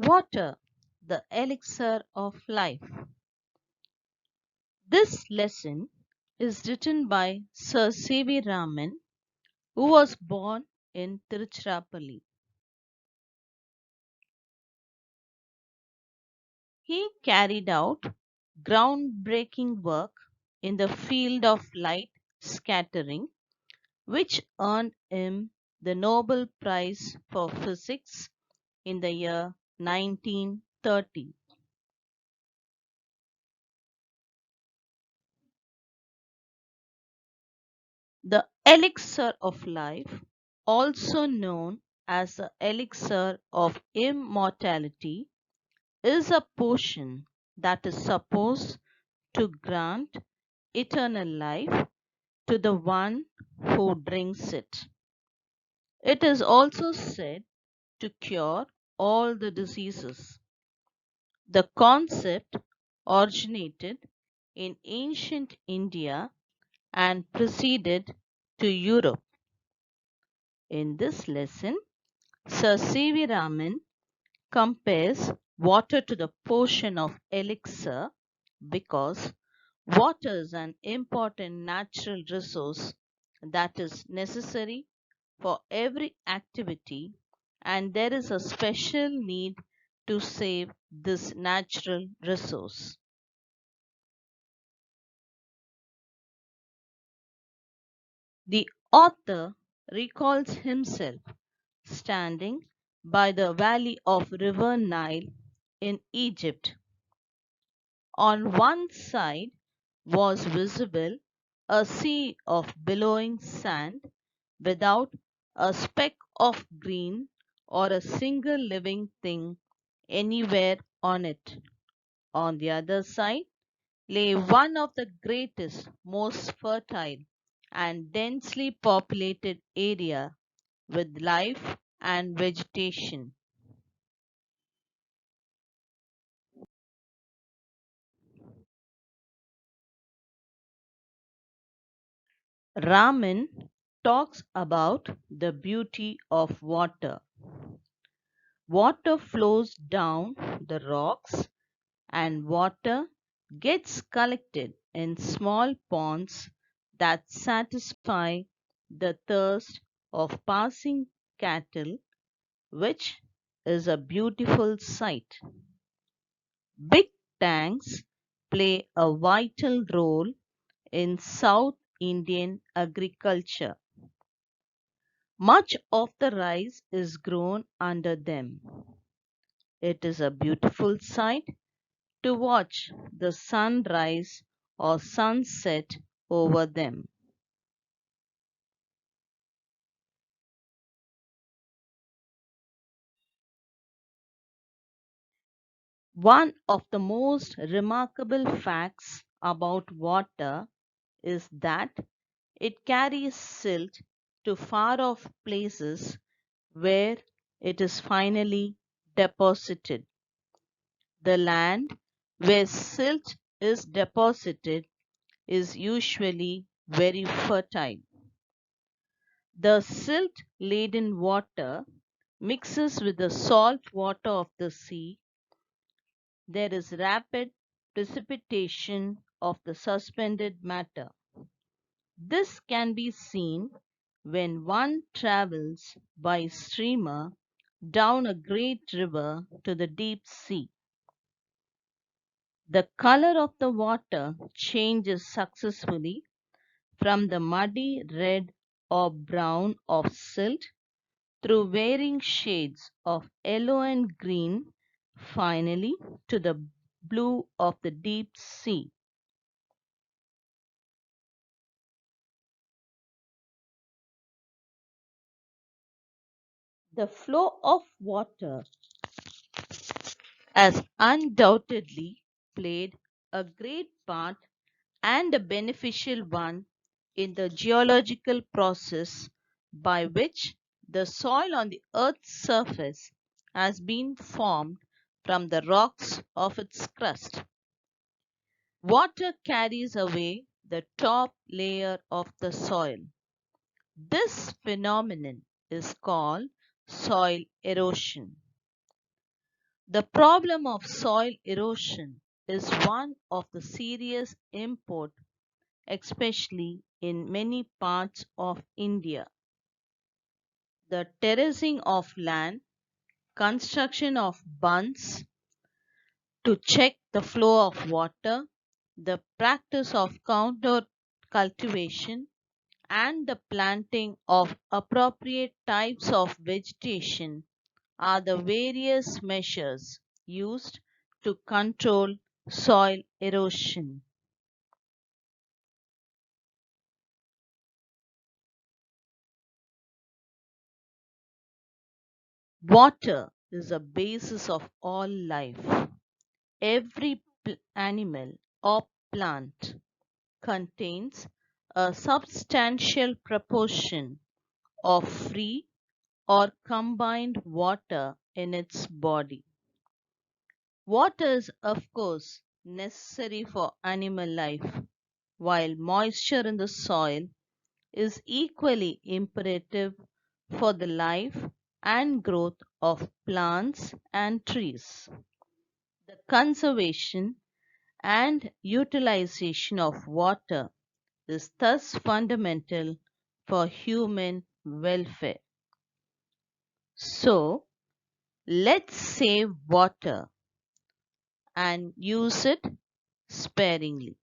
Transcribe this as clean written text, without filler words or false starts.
Water, the elixir of life. This lesson is written by Sir C.V. Raman, who was born in Tiruchirappalli. He carried out groundbreaking work in the field of light scattering, which earned him the Nobel Prize for Physics in the year 1930. The elixir of life, also known as the elixir of immortality, is a potion that is supposed to grant eternal life to the one who drinks it. It is also said to cure all the diseases. The concept originated in ancient India and proceeded to Europe. In this lesson, Sir C.V. Raman compares water to the potion of elixir because water is an important natural resource that is necessary for every activity, and there is a special need to save this natural resource. The author recalls himself standing by the valley of River Nile in Egypt. On one side was visible a sea of billowing sand without a speck of green or a single living thing anywhere on it. On the other side lay one of the greatest, most fertile, and densely populated area with life and vegetation. Raman talks about the beauty of water. Water flows down the rocks and water gets collected in small ponds that satisfy the thirst of passing cattle, which is a beautiful sight. Big tanks play a vital role in South Indian agriculture. Much of the rice is grown under them. It is a beautiful sight to watch the sun rise or sunset over them. One of the most remarkable facts about water is that it carries silt to far off places where it is finally deposited. The land where silt is deposited is usually very fertile. The silt laden water mixes with the salt water of the sea. There is rapid precipitation of the suspended matter. This can be seen when one travels by steamer down a great river to the deep sea. The color of the water changes successfully from the muddy red or brown of silt through varying shades of yellow and green, finally to the blue of the deep sea. The flow of water has undoubtedly played a great part and a beneficial one in the geological process by which the soil on the Earth's surface has been formed from the rocks of its crust. Water carries away the top layer of the soil. This phenomenon is called soil erosion. The problem of soil erosion is one of the serious import, especially in many parts of India. The terracing of land, construction of bunds to check the flow of water, the practice of contour cultivation, and the planting of appropriate types of vegetation are the various measures used to control soil erosion. Water is the basis of all life. Every animal or plant contains a substantial proportion of free or combined water in its body. Water is, of course, necessary for animal life, while moisture in the soil is equally imperative for the life and growth of plants and trees. The conservation and utilization of water is thus fundamental for human welfare. So, let's save water and use it sparingly.